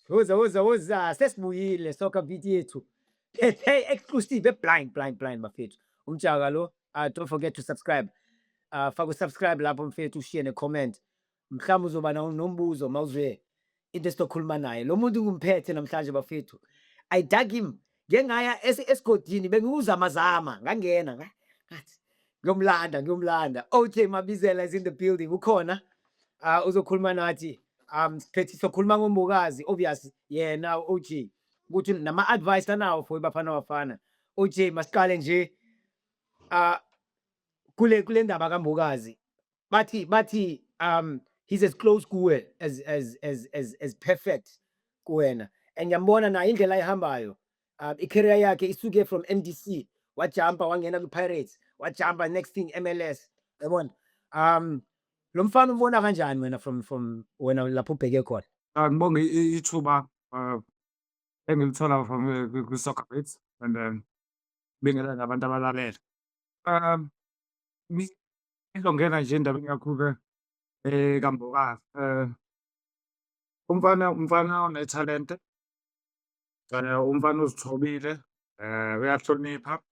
Woza sesibuyile Soccer Beat yethu. Hey exclusive blind bafethu. Umjaka lo, don't forget to subscribe. Faka u-subscribe lapho mfethu ushiye ne-comment. Mhlawumbe uzoba nombuzo mawuzwe into esizokhuluma naye. Lo muntu ngimphethe namhlanje bafethu. I dug him. Ngike ngaya esigodini bengiwuzamazama ngangena ngathi ngiyomlanda. OJ Mabizela is in the building. Ukhona? Uzokhuluma nathi. Siphethe sokhuluma ngombukazi obvious yena OJ. Ukuthi nama-advice anawo for iBafana Bafana. OJ masiqale nje kule ndaba kaMbukazi bathi he's as close kuwe as perfect kuwena, and ngiyambona naye indlela ayihambayo. I-career yakhe isuke from NDC wajumpa wangena kwi-Pirates, wajumpa next thing MLS, yabona. Lo mfana umbona kanjani wena from wena lapho ubheke khona? Ngibonge ithuba engilithola from kwi-Soccer Beat and bingelela nabantu abalalele. Ngizongena nje endabeni yakho-ke kaMbokazi. Umfana unethalente, umfana uzithobile, uyahlonipha,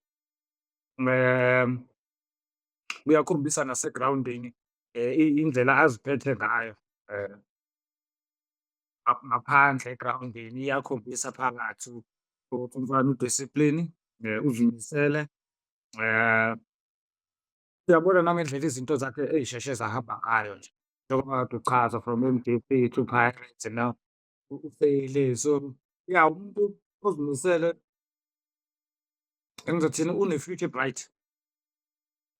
uyakhombisa nasegrawundini indlela aziphethe ngayo ngaphandle egrawundini iyakhombisa phakathi ukuthi umfana udiscipline, uzimisele. Uyabona nangendlela izinto zakhe ey'sheshe zahamba ngayo nje, njengoba kade uchaza from M_D_C to Pirates now ufeyile. So yeah, umuntu ozimisele, engizothini une-future bright.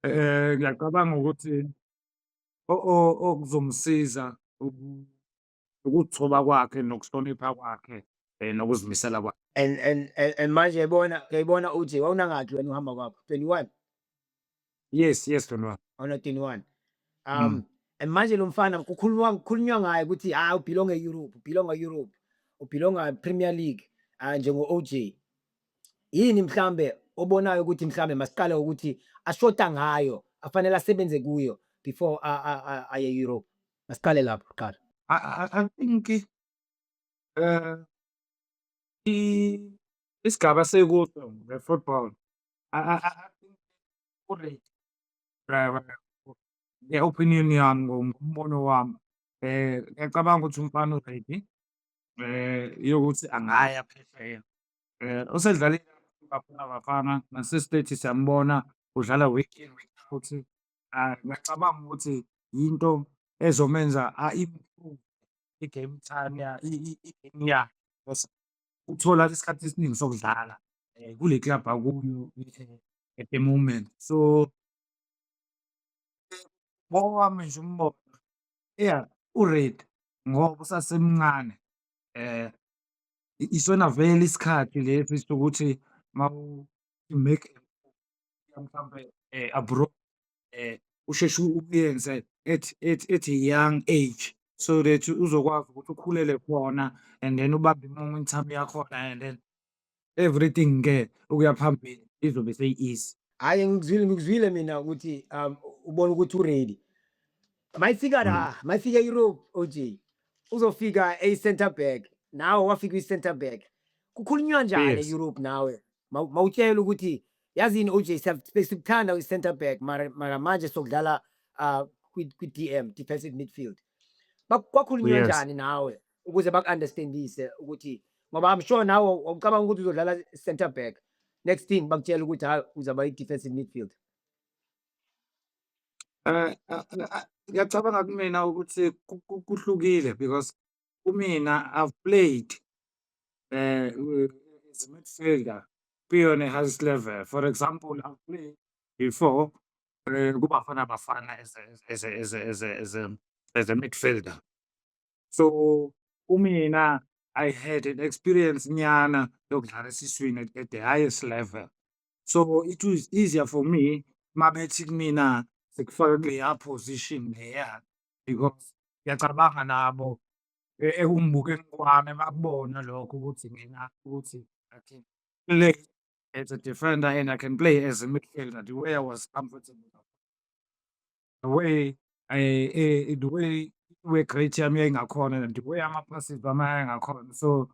Ngiyacabanga ukuthi okuzomsiza ukuzithoba kwakhe nokuhlonipha kwakhe nokuzimisela kwakhe. And manje ngiyayibona uthi wawunangakhi wena uhamba kwakho? 21? Yes, 21. Awuna 21. And manje lo mfana kukhulunywa ngaye ukuthi ubhilonga e-Europe, ubhilonga Premier League njengo-OJ. Yini mhlambe obonayo ukuthi mhlambe masiqale ukuthi ashoda ngayo, afanele asebenze kuyo before aye e-Europe? Masiqale lapho qala. I think isigaba sekuso nge-football, I think u-ready. Nge-opinion yami, ngombono wami, ngiyacabanga ukuthi umfana u-ready yokuthi angaya phesheya. Usedlalile iBafana Bafana nase-state siyambona udlala week in week out. Ngiyacabanga ukuthi yinto ezomenza a-improve i-game time i-game yakhe, because uthola isikhathi esiningi sokudlala kule club akuyo at the moment. So ngowami nje umbono, yeah, u-ready ngoba usasemncane. Isona vele isikhathi lesi sokuthi make mhlambe abroad, usheshe ukuyenze at a young age, so that uzokwazi ukuthi ukhulele khona and then ubambe i-momentum yakhona, and then everything-ke ukuya phambili izobe seyi-easy. Hhayi ngikuzwile mina ukuthi ubona ukuthi u-ready. Mayifika la, mayifika e-Europe OJ, uzofika e-centre back, nawe wafika i-centre back. Kukhulunywa njani Yes. e-Europe nawe? Mawutshela ukuthi yazini OJ sikuthanda i-centre back mara manje sokudlala kwi-DM, defensive midfield. Kwakhulunywa Yes. njani nawe ukuze baku-understand-ise ukuthi, ngoba I'm sure nawe wawucabanga ukuthi uzodlala centre back, next thing bakutshela ukuthi hhayi uzaba i-defensive midfield. Ngiyacabanga kumina ukuthi kuhlukile because kumina I've played as a midfielder beyond a highest level. For example, I've played before kuBafana Bafana as a midfielder. So kumina I had an experience nyana yokudlala esiswini at the highest level. So it was easier for me mabethi kumina sekufaka kuleya position leya, because ngiyacabanga nabo ekungibukeni kwami bakubona lokho ukuthi mina ukuthi I can play as a defender and I can play as a midfielder, the way I was comfortable, the way the way great yami yayingakhona and the way ama-passes wami ayengakhona. So,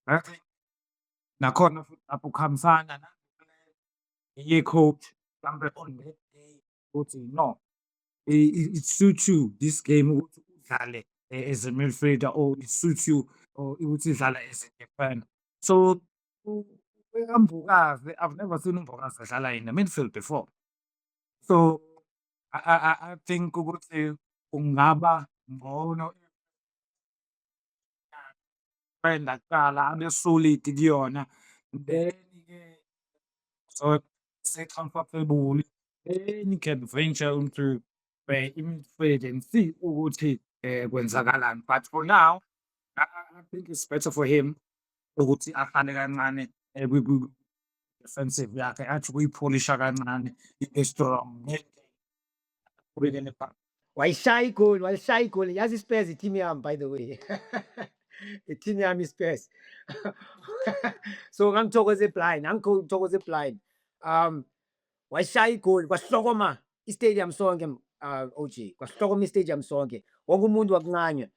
ngathi nakhona futhi lapho kuhambisana ye-coach mhlampe on that day ukuthi no, it suits you this game ukuthi udlale as a midfielder or it suits you or ukuthi idlala as a defender. So, uMbokazi, I've never seen uMbokazi adlala in the midfield before. So, I think ukuthi kungaba ngcono defender kuqala abe solid kuyona, then-ke so se-comfortable, then you can venture into i-midfield and see ukuthi kwenzakalani. But for now, I think it's better for him ukuthi ahlale kancane kwi-defensive yakhe, athi ukuyipolisha kancane, ibe strong, then qhubekele phambili. Wayishaya igoli. Yazi iSpurs i-team yami by the way. I-team yami iSpurs. So ngangithokoze blind. Wayishaya igoli kwasihlokoma i-stadium sonke OG. Kwasihlokoma i-stadium sonke. Wonke umuntu wakunqanywa.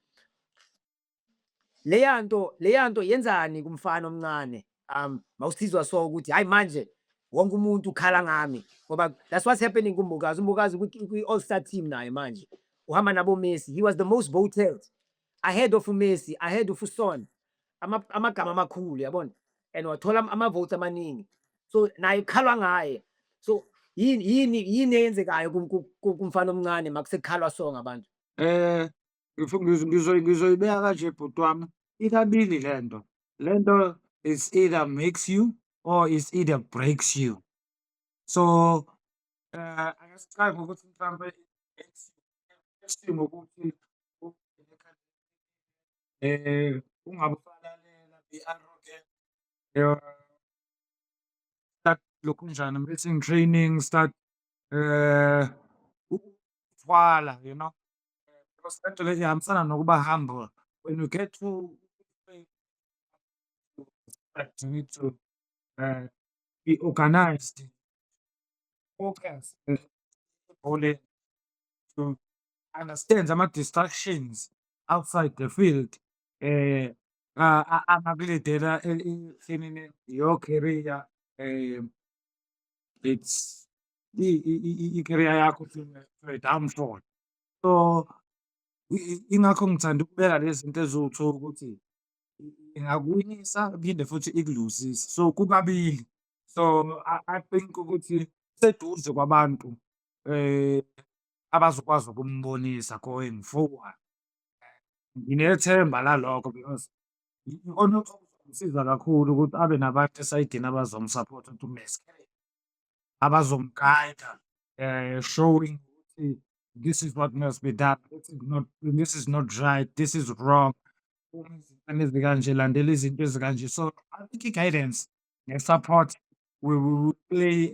Leya nto yenzani kumfana omncane mawusizwa so ukuthi hayi manje wonke umuntu ukhala ngami ngoba that's what's happening kuMbokazi. uMbokazi kwi-all-star team naye manje uhamba nabo Messi. He was the most voted ahead of uMessi, ahead of uSon, amagama amakhulu yabona, and wathola ama-votes amaningi, so naye kukhalwa ngaye. So yini eyenzekayo kumfana omncane makusekhalwa so ngabantu? Ngizoyibeka kanje bhuti wami, ikabili le nto is either makes you or is either breaks you. So, ake siqale ngokuthi mhlampe ngokuthi ungabe usalalela, be arrogant, start lokhunjana missing training, start ukuthwala, you know, because le nto le ihambisana nokuba humble. When you get to you need to be organized, focus, ebholeni, to understand ama-distractions outside the field angakuledela ekuthenini your career it's i-career yakho to a downfall. So, ingakho ngithanda ukubeka lezi zinto eziwu-two ukuthi ingakuwinisa iphinde futhi ikuluzise, so kukabili. So, I think ukuthi kuseduze kwabantu abazokwazi ukumbonisa going forward. Nginethemba lalokho because ikona okuzomsiza kakhulu ukuthi abe nabantu esayidini abazomsupport-a ukuthi uMessi, abazomguide showing ukuthi this is what must be done, this is not right, this is wrong. Uma izinto ezikanje, landela izinto ezikanje. So, I think i-guidance ne-support will play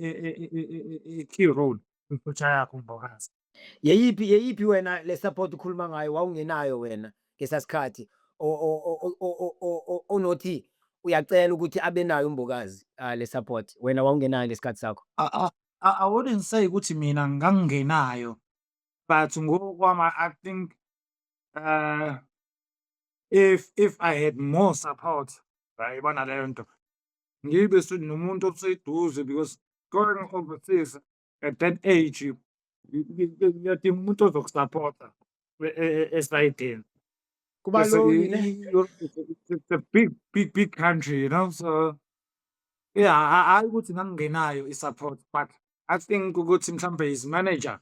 a key role kwi-future yakho uMbokazi. Yeyiphi wena le support ukhuluma ngayo wawungenayo wena ngesasikhathi onothi uyacela ukuthi abe nayo uMbokazi le support wena wawungenayo lesikhathi sakho? I wouldn't say ukuthi mina ngangingenayo, but ngokwami I think if I had more support, yayibona leyo nto, ngibe nomuntu oseduze because going overseas at that age uyadinga umuntu ozokusupport-a esayidini. Kuba It's lonely ne? it's a big country, you know. So yeah, I ukuthi ngangingenayo i-support, but I think ukuthi mhlambe his manager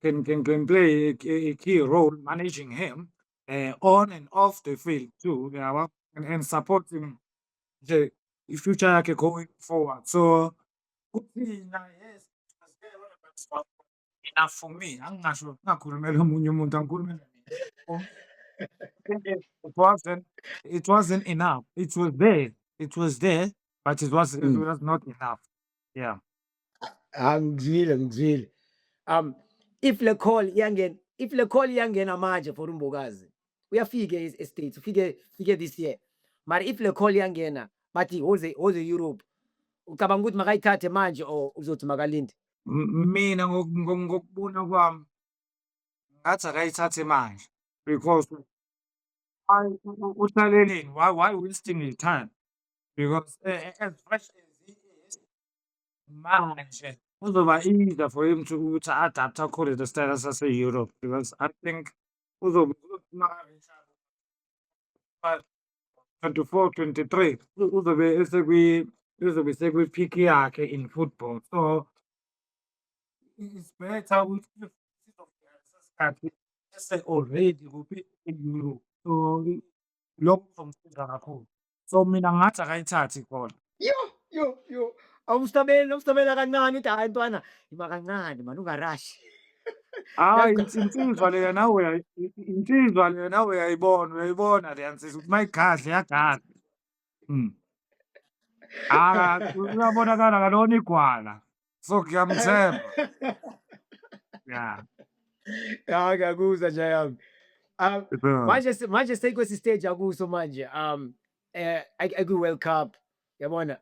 can play a key role managing him on and off the field too, yabo, and supporting the i-future yakhe going forward. So kuthina, yes, it was there, but it's not enough for me. Angingasho ngingakhulumela omunye umuntu, angikhulumela mina. It wasn't enough. It was there, but it was not enough. Yeah. Ngizwile. If le call iyangena manje for uMbokazi, uyafika e-States, ufike this year. Mara if le call iyangena bathi woze Europe, ucabanga ukuthi makayithathe manje or uzothi makalinde? Mina ngokubona kwami, ngathi akayithathe manje because why uhlaleleni? Why wasting his time? Because as fresh as he is manje, kuzoba easier for him to ukuthi a-adapt-e akhule the style sase-Europe because I think uzobe maka-reach 24, 23 uzobe esekwi-peak yakhe in football. So it's better ukuthi sizofika leso sikhathi ese-already kuphi e-Europe. So lokho kuzomsiza kakhulu. So mina ngathi akayithathe khona. Yo, awusitabela kancane uthi hhayi ntwana, ima kancane mani ungarashi. Hhayi insizwa leya nawe insizwa leya nawe uyayibona leya nsizwa ukuthi uma igadla iyagada. Uyabonakala ngalona igwala. So ngiyamthemba. Yeah. Ya ngiyakuzwa nje yami. Yebo. Manje seyikwesi stage akuso manje, ekwi-World Cup, yabona,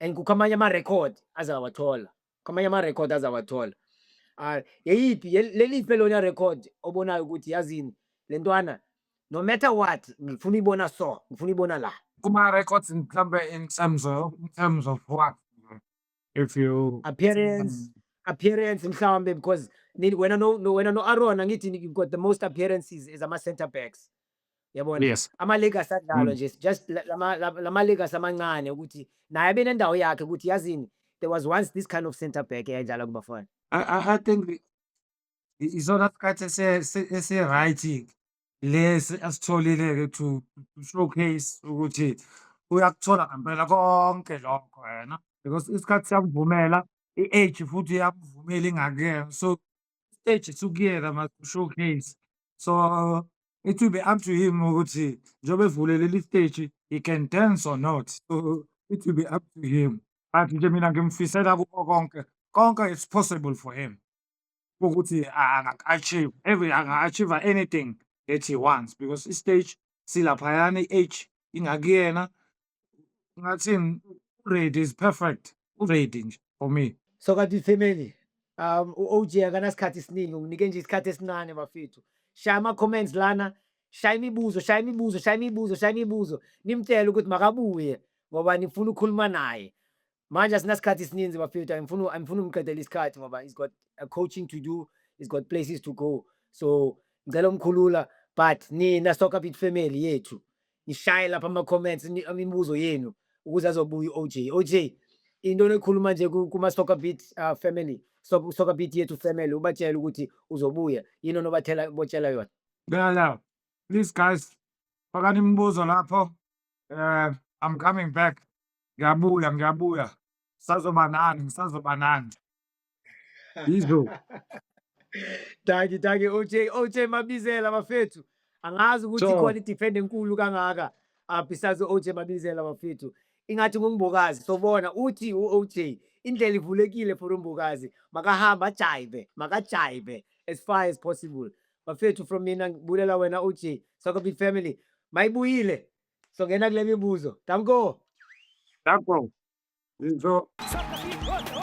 and kukho amanye amarekhodi azawathola, kukho amanye amarekhodi azawathola. Leliphi lona rekhodi obonayo ukuthi yazini le ntwana no matter what ngifuna uyibona so, ngifuna uyibona la. Kuma-records mhlambe in terms of what? If you Appearance mhlawumbe because wena no-Aaron angithi you've got the most appearances as ama-centre backs, yabona? Yes. Ama-legacy adlalwa nje, just lama-legacy amancane ukuthi naye abe nendawo yakhe ukuthi yazini there was once this kind of centre back eyayidlala kuBafana. I think isona sikhathi esi-right lesi asitholile-ke to showcase ukuthi uyakuthola ngempela konke lokho wena because isikhathi siyamvumela, i-age futhi iyamvumela ingakuyena. So stage isukuyena showcase. So it will be up to him ukuthi njengoba evule leli stage he can dance or not. So it will be up to him. But nje mina ngimfisela kukho konke is possible for him. Ukuthi anga-achieve anything that he wants because i-stage silaphayana, i-age ingakuyena. Ngathini, u-ready is perfect. U-ready nje for me. Soccer Beat Family, u-OJ akanasikhathi esiningi, ngikunike nje isikhathi esincane bafethu. Shaya ama-comments lana, shaya imibuzo, nimtshele ukuthi makabuye ngoba nifuna ukukhuluma naye. Manje asinasikhathi esininzi bafethu, angifuni umqedele isikhathi ngoba he's got a coaching to do, he's got places to go. So ngicela umkhulula, but nina Soccer Beat Family yethu, nishaye lapha ama-comments imibuzo yenu ukuze azobuya u-OJ. OJ, into onikhuluma nje kuma-Soccer Beat Family, Soccer Beat yethu family, ubatshele ukuthi uzobuya, yini botshela yona? Yeah. Please guys, fakani imibuzo lapho. I'm coming back. Ngiyabuya. Sazoba nani. Yizo. Danke OJ Mabizela bafethu. Angazi ukuthi So- khona i-defender enkulu kangaka besides OJ Mabizela bafethu. Ingathi ngumbokazi, sobona uthi u-OJ indlela ivulekile for umbokazi, makajayive as far as possible. Bafethu from mina ngibulela wena OJ, Soccer Beat Family. Mayibuyile, so ngena kule mibuzo. Danko. Danko. Yizo. Soccer Beat,